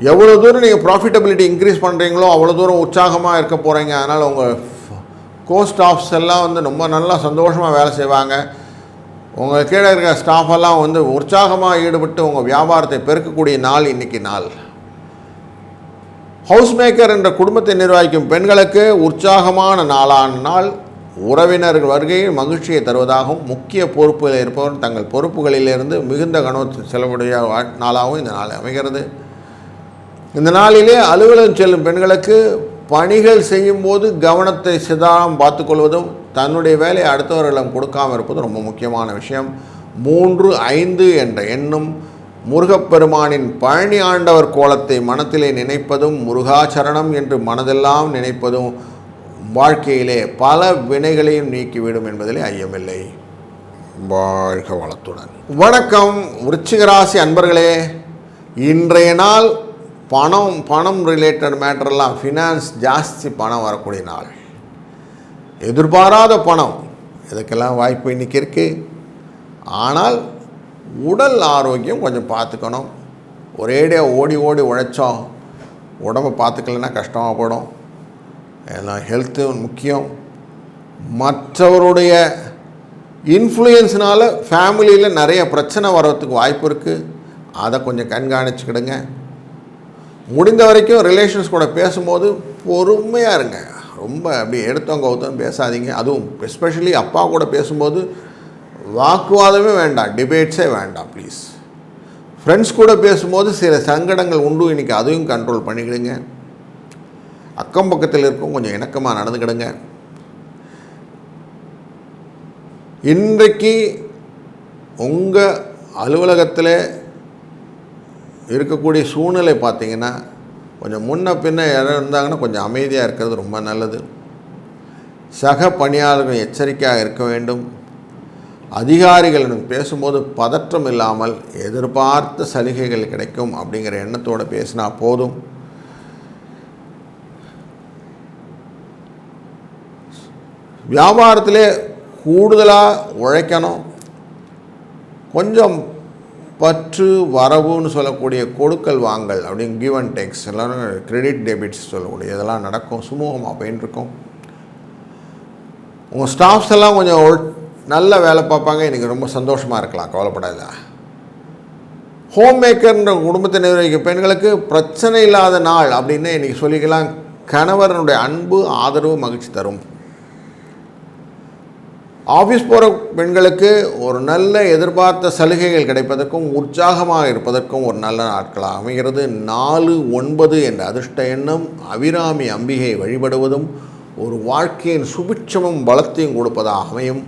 எவ்வளோ தூரம் நீங்கள் ப்ராஃபிட்டபிலிட்டி இன்க்ரீஸ் பண்ணுறீங்களோ அவ்வளோ தூரம் உற்சாகமாக இருக்க போகிறீங்க. அதனால் உங்கள் ஸ்டாஃப்ஸ் எல்லாம் ரொம்ப நல்லா சந்தோஷமாக வேலை செய்வாங்க. உங்கள் கீழே இருக்கிற ஸ்டாஃபெல்லாம் உற்சாகமாக ஈடுபட்டு உங்கள் வியாபாரத்தை பெருக்கக்கூடிய நாள் இன்றைக்கி நாள். ஹவுஸ் மேக்கர் என்ற குடும்பத்தை நிர்வகிக்கும் பெண்களுக்கு உற்சாகமான நாளான நாள். உறவினர்கள் வருகையில் மகிழ்ச்சியை தருவதாகவும் முக்கிய பொறுப்பில் இருப்பவர் தங்கள் பொறுப்புகளிலிருந்து மிகுந்த கனவு செலவுடைய நாளாகவும் இந்த நாள் அமைகிறது. இந்த நாளிலே அலுவலகம் செல்லும் பெண்களுக்கு பணிகள் செய்யும்போது கவனத்தை சிதாரம் பார்த்துக்கொள்வதும் தன்னுடைய வேலையை அடுத்தவர்களிடம் கொடுக்காமல் இருப்பதும் ரொம்ப முக்கியமான விஷயம். 3, 5 என்ற எண்ணும் முருகப்பெருமானின் பழனி ஆண்டவர் கோலத்தை மனத்திலே நினைப்பதும் முருகாச்சரணம் என்று மனதெல்லாம் நினைப்பதும் வாழ்க்கையிலே பல வினைகளையும் நீக்கிவிடும் என்பதிலே ஐயமில்லை. வாழ்க வளத்துடன். வணக்கம் விருச்சிக ராசி அன்பர்களே. இன்றைய நாள் பணம் ரிலேட்டட் மேட்டரெல்லாம் ஃபினான்ஸ் ஜாஸ்தி பணம் வரக்கூடிய நாள். எதிர்பாராத பணம் இதுக்கெல்லாம் வாய்ப்பு இன்றைக்கி இருக்குது. ஆனால் உடல் ஆரோக்கியம் கொஞ்சம் பார்த்துக்கணும். ஒரேடியாக ஓடி உழைச்சோம் உடம்பை பார்த்துக்கலன்னா கஷ்டமாக போடும். எல்லாம் ஹெல்த்து முக்கியம். மற்றவருடைய இன்ஃப்ளூயன்ஸ்னால் ஃபேமிலியில் நிறைய பிரச்சனை வர்றதுக்கு வாய்ப்பு இருக்குது. அதை கொஞ்சம் கண்காணிச்சுக்கிடுங்க. முடிந்த வரைக்கும் ரிலேஷன்ஸ் கூட பேசும்போது பொறுமையாக இருங்க. ரொம்ப அப்படி எடுத்தவங்க கவுத்தம் பேசாதீங்க. அதுவும் எஸ்பெஷலி அப்பா கூட பேசும்போது வாக்குவாதமே வேண்டாம், டிபேட்ஸே வேண்டாம் ப்ளீஸ். ஃப்ரெண்ட்ஸ் கூட பேசும்போது சில சங்கடங்கள் உண்டு. இன்றைக்கி அதையும் கண்ட்ரோல் பண்ணிக்கிடுங்க. அக்கம் பக்கத்தில் இருக்கும் கொஞ்சம் இணக்கமாக நடந்துக்கிடுங்க. இன்றைக்கு உங்கள் அலுவலகத்தில் இருக்கக்கூடிய சூழ்நிலை பார்த்திங்கன்னா கொஞ்சம் முன்ன பின்ன யாரும் இருந்தாங்கன்னா கொஞ்சம் அமைதியாக இருக்கிறது ரொம்ப நல்லது. சக பணியாளர்கள் எச்சரிக்கையாக இருக்க வேண்டும். அதிகாரிகளிடம் பேசும்போது பதற்றம் இல்லாமல் எதிர்பார்த்த சலுகைகள் கிடைக்கும் அப்படிங்கிற எண்ணத்தோடு பேசினா போதும். வியாபாரத்திலே கூடுதலாக உழைக்கணும். கொஞ்சம் பற்று வரவுன்னு சொல்லக்கூடிய கொடுக்கல் வாங்கல் அப்படின்னு கிவ் அண்ட் டேக்ஸ் எல்லாம் கிரெடிட் டெபிட்ஸ் சொல்லக்கூடிய இதெல்லாம் நடக்கும். சுமூகமாக போயின்னு இருக்கும். உங்கள் ஸ்டாஃப்ஸ் எல்லாம் கொஞ்சம் நல்ல வேலை பார்ப்பாங்க. இன்றைக்கி ரொம்ப சந்தோஷமாக இருக்கலாம், கவலைப்படாத. ஹோம் மேக்கர்ன்ற குடும்பத்தை நிர்வகிக்கும் பெண்களுக்கு பிரச்சனை இல்லாத நாள் அப்படின்னு இன்றைக்கி சொல்லிக்கலாம். கணவனுடைய அன்பு ஆதரவு மகிழ்ச்சி தரும். ஆஃபீஸ் போகிற பெண்களுக்கு ஒரு நல்ல எதிர்பார்த்த சலுகைகள் கிடைப்பதற்கும் உற்சாகமாக இருப்பதற்கும் ஒரு நல்ல நாட்களாக அமைகிறது. 4-9 என்ற அதிர்ஷ்ட எண்ணம் அபிராமி அம்பிகை வழிபடுவதும் ஒரு வாழ்க்கையின் சுபிட்சமும் பலத்தையும் கொடுப்பதாக அமையும்.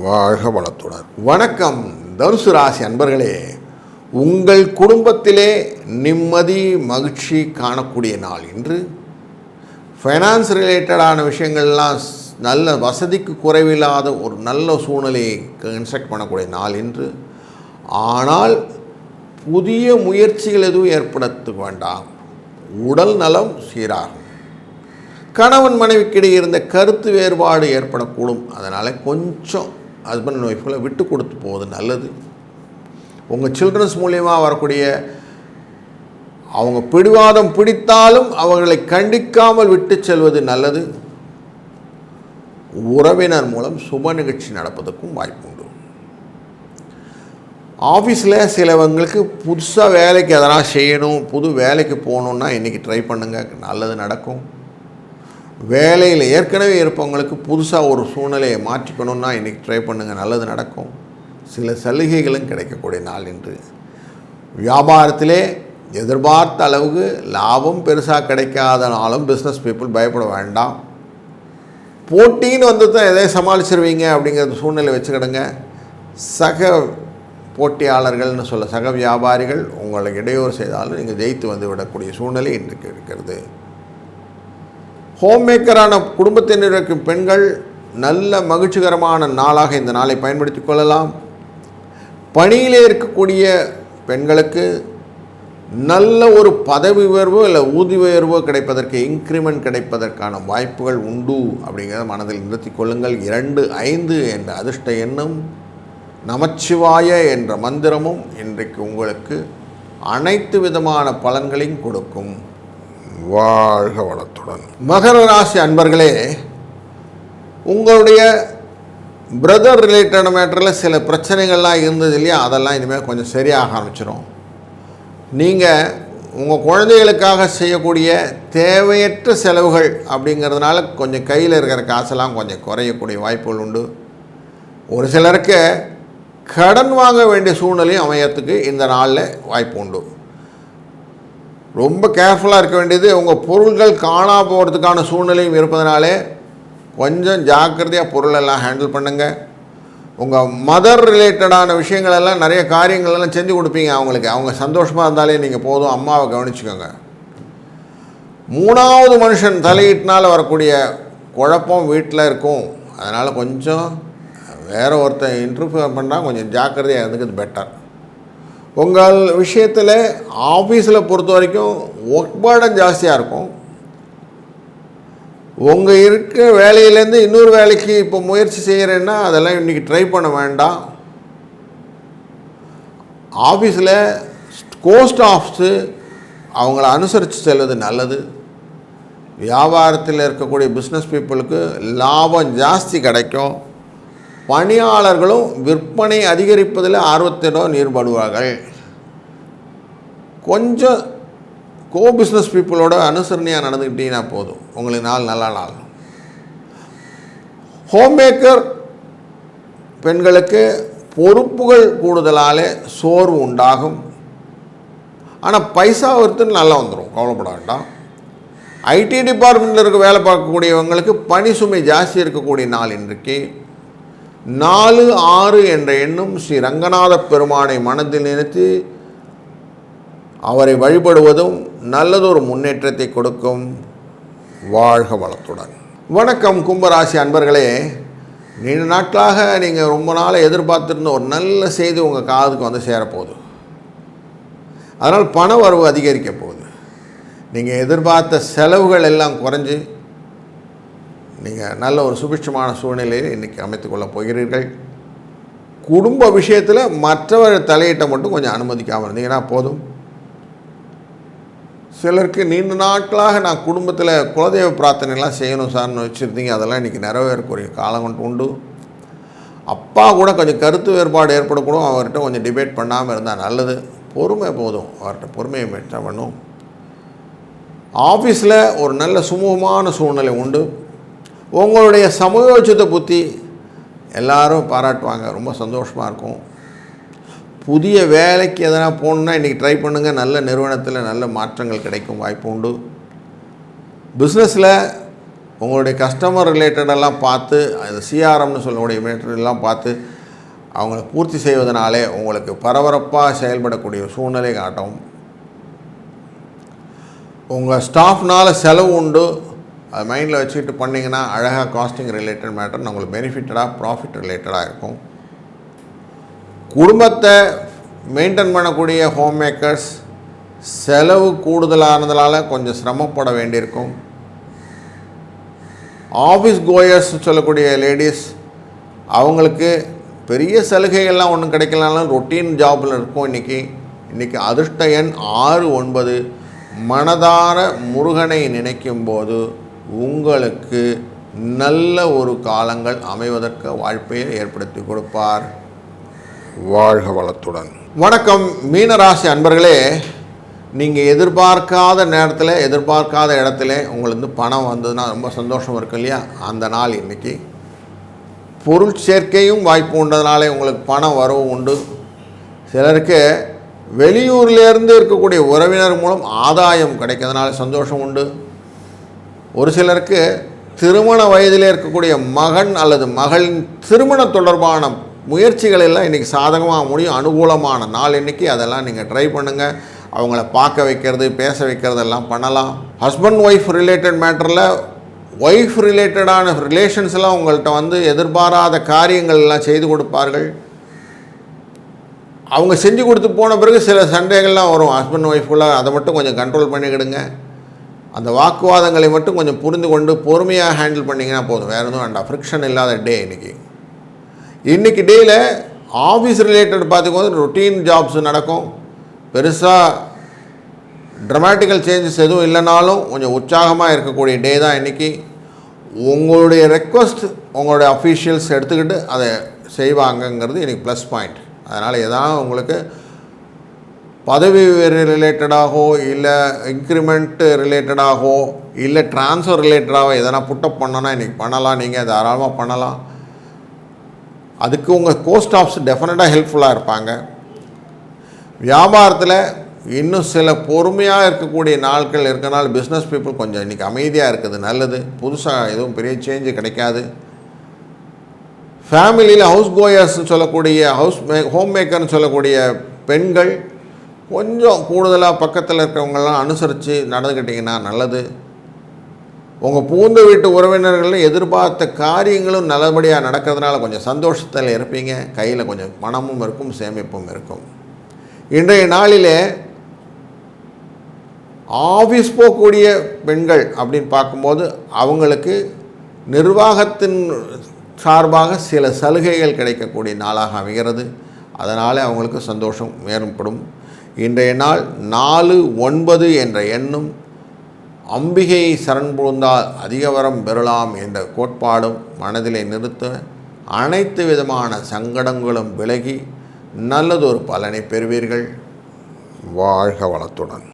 வாழ்க வளத்துடன். வணக்கம் தனுசு ராசி அன்பர்களே, உங்கள் குடும்பத்திலே நிம்மதி மகிழ்ச்சி காணக்கூடிய நாள் இன்று. ஃபைனான்ஸ் ரிலேட்டடான விஷயங்கள்லாம் நல்ல வசதிக்கு குறைவில்லாத ஒரு நல்ல சூழ்நிலையை கன்ஸ்ட்ரக்ட் பண்ணக்கூடிய நாள் இன்று. ஆனால் புதிய முயற்சிகள் எதுவும் ஏற்படுத்த வேண்டாம். உடல் நலம் சீராகும். கணவன் மனைவிக்கிடையே இருந்த கருத்து வேறுபாடு ஏற்படக்கூடும். அதனால் கொஞ்சம் ஹஸ்பண்ட் அண்ட் ஒய்ஃப்களை விட்டு கொடுத்து போவது நல்லது. உங்கள் சில்ட்ரன்ஸ் மூலியமாக வரக்கூடிய அவங்க பிடிவாதம் பிடித்தாலும் அவர்களை கண்டிக்காமல் விட்டு செல்வது நல்லது. உறவினர் மூலம் சுப நிகழ்ச்சி நடப்பதற்கும் வாய்ப்பு உண்டு. ஆஃபீஸில் சிலவங்களுக்கு புதுசாக வேலைக்கு எதனா செய்யணும், புது வேலைக்கு போகணுன்னா இன்றைக்கி ட்ரை பண்ணுங்கள், நல்லது நடக்கும். வேலையில் ஏற்கனவே இருப்பவங்களுக்கு புதுசாக ஒரு சூழ்நிலையை மாற்றிக்கணுன்னா இன்றைக்கி ட்ரை பண்ணுங்கள், நல்லது நடக்கும். சில சலுகைகளும் கிடைக்கக்கூடிய நாள் இன்று. வியாபாரத்திலே எதிர்பார்த்த அளவுக்கு லாபம் பெருசாக கிடைக்காதனாலும் பிஸ்னஸ் பீப்புள் பயப்பட வேண்டாம். போட்டின்னு வந்து தான் எதையும் சமாளிச்சிருவீங்க அப்படிங்கிறது சூழ்நிலை வச்சுக்கிடுங்க. சக போட்டியாளர்கள்னு சொல்ல சக வியாபாரிகள் உங்களை இடையூறு செய்தாலும் நீங்கள் ஜெயித்து வந்து விடக்கூடிய சூழ்நிலை இன்றைக்கு இருக்கிறது. ஹோம் மேக்கரான குடும்பத்தினர் இருக்கும் பெண்கள் நல்ல மகிழ்ச்சிகரமான நாளாக இந்த நாளை பயன்படுத்தி கொள்ளலாம். பணியிலே இருக்கக்கூடிய பெண்களுக்கு நல்ல ஒரு பதவி உயர்வோ இல்லை ஊதிய உயர்வோ கிடைப்பதற்கு, இன்க்ரிமெண்ட் கிடைப்பதற்கான வாய்ப்புகள் உண்டு அப்படிங்கிறத மனதில் நிறுத்தி கொள்ளுங்கள். 2-5 என்ற அதிர்ஷ்ட எண்ணும் நமச்சிவாய என்ற மந்திரமும் இன்றைக்கு உங்களுக்கு அனைத்து விதமான பலன்களையும் கொடுக்கும். வாழ்க வளத்துடன். மகர ராசி அன்பர்களே, உங்களுடைய பிரதர் ரிலேட்டட் மேட்டரில் சில பிரச்சனைகள்லாம் இருந்தது இல்லையா, அதெல்லாம் இனிமேல் கொஞ்சம் சரியாக ஆரம்பிச்சிடும். நீங்கள் உங்கள் குழந்தைகளுக்காக செய்யக்கூடிய தேவையற்ற செலவுகள் அப்படிங்கிறதுனால கொஞ்சம் கையில் இருக்கிற காசெல்லாம் கொஞ்சம் குறையக்கூடிய வாய்ப்புகள் உண்டு. ஒரு சிலருக்கு கடன் வாங்க வேண்டிய சூழ்நிலையும் அமையத்துக்கு இந்த நாளில் வாய்ப்பு உண்டு. ரொம்ப கேர்ஃபுல்லாக இருக்க வேண்டியது, உங்கள் பொருள்கள் காணா போகிறதுக்கான சூழ்நிலையும் இருப்பதனாலே கொஞ்சம் ஜாக்கிரதையாக பொருளெல்லாம் ஹேண்டில் பண்ணுங்கள். உங்கள் மதர் ரிலேட்டடான விஷயங்களெல்லாம் நிறைய காரியங்களெல்லாம் செஞ்சு கொடுப்பீங்க அவங்களுக்கு. அவங்க சந்தோஷமாக இருந்தாலே நீங்கள் போதும். அம்மாவை கவனிச்சுக்கோங்க. 3வது மனுஷன் தலையீட்டினால் வரக்கூடிய குழப்பம் வீட்டில் இருக்கும். அதனால் கொஞ்சம் வேறு ஒருத்தர் இன்டர்ஃபியர் பண்ணால் கொஞ்சம் ஜாக்கிரதையாக இருந்துக்கிறது பெட்டர். உங்கள் விஷயத்தில் ஆஃபீஸில் பொறுத்த வரைக்கும் ஒர்க் பர்டன் ஜாஸ்தியாக இருக்கும். உங்கள் இருக்கிற வேலையிலேருந்து இன்னொரு வேலைக்கு இப்போ முயற்சி செய்கிறேன்னா அதெல்லாம் இன்றைக்கி ட்ரை பண்ண வேண்டாம். ஆஃபீஸில் கோஸ்ட் ஆஃபீஸு அவங்கள அனுசரித்து செல்வது நல்லது. வியாபாரத்தில் இருக்கக்கூடிய பிஸ்னஸ் பீப்புளுக்கு லாபம் ஜாஸ்தி கிடைக்கும். பணியாளர்களும் விற்பனை அதிகரிப்பதில் ஆர்வத்திடம் ஈடுபடுவார்கள். கொஞ்சம் பிஸ்னஸ் பீப்புளோட அனுசரணையாக நடந்துக்கிட்டீங்கன்னா போதும், உங்களுக்கு நல்ல நாள். ஹோம் மேக்கர் பெண்களுக்கு பொறுப்புகள் கூடுதலாலே சோர்வு உண்டாகும். ஆனால் பைசா ஒருத்தர் நல்லா வந்துடும், கவலைப்பட வேண்டாம். ஐடி டிபார்ட்மெண்ட்டில் இருக்க வேலை பார்க்கக்கூடியவங்களுக்கு பணி சுமை ஜாஸ்தி இருக்கக்கூடிய நாள் இன்றைக்கு. 4-6 என்ற எண்ணும் ஸ்ரீ ரங்கநாத பெருமானை மனதில் நினைத்து அவரை வழிபடுவதும் நல்லதொரு முன்னேற்றத்தை கொடுக்கும். வாழ்க வளத்துடன். வணக்கம் கும்பராசி அன்பர்களே, நீண்ட நாட்களாக நீங்கள் ரொம்ப நாள் எதிர்பார்த்துருந்த ஒரு நல்ல செய்தி உங்கள் காதுக்கு வந்து சேரப்போகுது. அதனால் பண வரவு அதிகரிக்க போகுது. நீங்கள் எதிர்பார்த்த செலவுகள் எல்லாம் குறைஞ்சி நீங்கள் நல்ல ஒரு சுபிட்சமான சூழ்நிலையை இன்றைக்கி அமைத்துக்கொள்ளப் போகிறீர்கள். குடும்ப விஷயத்தில் மற்றவர் தலையிட்ட மட்டும் கொஞ்சம் அனுமதிக்காமல் இருந்தீங்கன்னா போதும். சிலருக்கு நீண்ட நாட்களாக நான் குடும்பத்தில் குலதெய்வ பிரார்த்தனைலாம் செய்யணும் சார்னு வச்சுருந்தீங்க, அதெல்லாம் இன்றைக்கி நிறைவேறக்கூடிய காலம் கொண்டு உண்டு. அப்பா கூட கொஞ்சம் கருத்து வேறுபாடு ஏற்படக்கூடும், அவர்கிட்ட கொஞ்சம் டிபேட் பண்ணாமல் இருந்தால் நல்லது. பொறுமை போதும், அவர்கிட்ட பொறுமையை மெயின்டைன் பண்ணும். ஆஃபீஸில் ஒரு நல்ல சுமூகமான சூழ்நிலை உண்டு. உங்களுடைய சமயோசித புத்தி எல்லோரும் பாராட்டுவாங்க, ரொம்ப சந்தோஷமாக இருக்கும். புதிய வேலைக்கு எதனா போகணுன்னா இன்றைக்கி ட்ரை பண்ணுங்கள், நல்ல நிறுவனத்தில் நல்ல மாற்றங்கள் கிடைக்கும் வாய்ப்பு உண்டு. பிஸ்னஸில் உங்களுடைய கஸ்டமர் ரிலேட்டடெல்லாம் பார்த்து அது சிஆர்எம்னு சொல்லக்கூடிய மெட்டீரியல்லாம் பார்த்து அவங்கள பூர்த்தி செய்வதனாலே உங்களுக்கு பரபரப்பாக செயல்படக்கூடிய சூழ்நிலை காட்டும். உங்கள் ஸ்டாஃப்னால் செலவு உண்டு, அது மைண்டில் வச்சுக்கிட்டு பண்ணிங்கன்னா அழகாக காஸ்டிங் ரிலேட்டட் மேட்டர் உங்களுக்கு பெனிஃபிட்டடாக ப்ராஃபிட் ரிலேட்டடாக இருக்கும். குடும்பத்தை மெயின்டைன் பண்ணக்கூடிய ஹோம் மேக்கர்ஸ் செலவு கூடுதலானதுனால கொஞ்சம் சிரமப்பட வேண்டியிருக்கும். ஆஃபீஸ் கோயர்ஸ் சொல்லக்கூடிய லேடிஸ் அவங்களுக்கு பெரிய சலுகைகள்லாம் ஒன்றும் கிடைக்கலனாலும் ரொட்டீன் ஜாபில் இருக்கும். இன்றைக்கி அதிர்ஷ்ட எண் 6-9. மனதார முருகனை நினைக்கும் போது உங்களுக்கு நல்ல ஒரு காலங்கள் அமைவதற்கு வாய்ப்பை ஏற்படுத்தி கொடுப்பார். வாழ்க வளத்துடன். வணக்கம் மீனராசி அன்பர்களே, நீங்கள் எதிர்பார்க்காத நேரத்தில் எதிர்பார்க்காத இடத்துல உங்களுக்கு பணம் வந்ததுன்னா ரொம்ப சந்தோஷம் இருக்கு இல்லையா? அந்த நாள் இன்றைக்கி பொருள் சேர்க்கையும் வாய்ப்பு உண்டதுனாலே உங்களுக்கு பணம் வரவு உண்டு. சிலருக்கு வெளியூர்லேருந்து இருக்கக்கூடிய உறவினர் மூலம் ஆதாயம் கிடைக்கிறதுனால சந்தோஷம் உண்டு. ஒரு சிலருக்கு திருமண வயதில் இருக்கக்கூடிய மகன் அல்லது மகளின் திருமண தொடர்பான முயற்சிகள் எல்லாம் இன்றைக்கி சாதகமாக முடியும். அனுகூலமான நாள் இன்றைக்கி, அதெல்லாம் நீங்கள் ட்ரை பண்ணுங்கள். அவங்கள பார்க்க வைக்கிறது, பேச வைக்கிறதெல்லாம் பண்ணலாம். ஹஸ்பண்ட் ஒய்ஃப் ரிலேட்டட் மேட்டரில் ஒய்ஃப் ரிலேட்டடான ரிலேஷன்ஸ்லாம் உங்கள்கிட்ட வந்து எதிர்பாராத காரியங்கள் எல்லாம் செய்து கொடுப்பார்கள். அவங்க செஞ்சு கொடுத்து போன பிறகு சில சண்டைகள்லாம் வரும் ஹஸ்பண்ட் ஒய்ஃபுக்குள்ளே, அதை மட்டும் கொஞ்சம் கண்ட்ரோல் பண்ணிக்கிடுங்க. அந்த வாக்குவாதங்களை மட்டும் கொஞ்சம் புரிந்து கொண்டு பொறுமையாக ஹேண்டில் பண்ணிங்கன்னா போதும். வேறு எதுவும் வேண்டாம். ஃப்ரிக்ஷன் இல்லாத டே இன்றைக்கி டேயில் ஆஃபீஸ் ரிலேட்டட் பார்த்துக்கோது ரொட்டீன் ஜாப்ஸ் நடக்கும். பெருசாக ட்ரமாட்டிக்கல் சேஞ்சஸ் எதுவும் இல்லைனாலும் கொஞ்சம் உற்சாகமாக இருக்கக்கூடிய டே தான் இன்றைக்கி. உங்களுடைய ரெக்வஸ்ட் உங்களுடைய அஃபீஷியல்ஸ் எடுத்துக்கிட்டு அதை செய்வாங்கங்கிறது இன்றைக்கி ப்ளஸ் பாயிண்ட். அதனால் எதாவது உங்களுக்கு பதவி ரிலேட்டடாகவோ இல்லை இன்க்ரிமெண்ட் ரிலேட்டடாகவோ இல்லை ட்ரான்ஸ்ஃபர் ரிலேட்டடாகவோ எதனா புட்டப் பண்ணோன்னா இன்றைக்கி பண்ணலாம். நீங்கள் தாராளமாக பண்ணலாம். அதுக்கு உங்கள் கோஸ்டாஃப்ஸ் டெஃபினட்டாக ஹெல்ப்ஃபுல்லாக இருப்பாங்க. வியாபாரத்தில் இன்னும் சில பொறுமையாக இருக்கக்கூடிய நாட்கள் இருக்கனால பிஸ்னஸ் பீப்புள் கொஞ்சம் இன்றைக்கி அமைதியாக இருக்குது, நல்லது. புதுசாக எதுவும் பெரிய சேஞ்சு கிடைக்காது. ஃபேமிலியில் ஹவுஸ் கோயர்ஸ்னு சொல்லக்கூடிய ஹோம் மேக்கர்னு சொல்லக்கூடிய பெண்கள் கொஞ்சம் கூடுதலாக பக்கத்தில் இருக்கிறவங்கெல்லாம் அனுசரித்து நடந்துக்கிட்டிங்கன்னா நல்லது. உங்கள் பூந்த வீட்டு உறவினர்கள் எதிர்பார்த்த காரியங்களும் நல்லபடியாக நடக்கிறதுனால கொஞ்சம் சந்தோஷத்தில் இருப்பீங்க. கையில் கொஞ்சம் பணமும் இருக்கும், சேமிப்பும் இருக்கும். இன்றைய நாளிலே ஆஃபீஸ் போகக்கூடிய பெண்கள் அப்படின்னு பார்க்கும்போது அவங்களுக்கு நிர்வாகத்தின் சார்பாக சில சலுகைகள் கிடைக்கக்கூடிய நாளாக அமைகிறது. அதனால் அவங்களுக்கு சந்தோஷம் ஏற்படும். இன்றைய நாள் 4-9 என்ற எண்ணும் அம்பிகையை சரண் புகுந்தால் அதிக வரம் பெறலாம் என்ற கோட்பாடும் மனதிலே நிறுத்த அனைத்து விதமான சங்கடங்களும் விலகி நல்லதொரு பலனை பெறுவீர்கள். வாழ்க வளத்துடன்.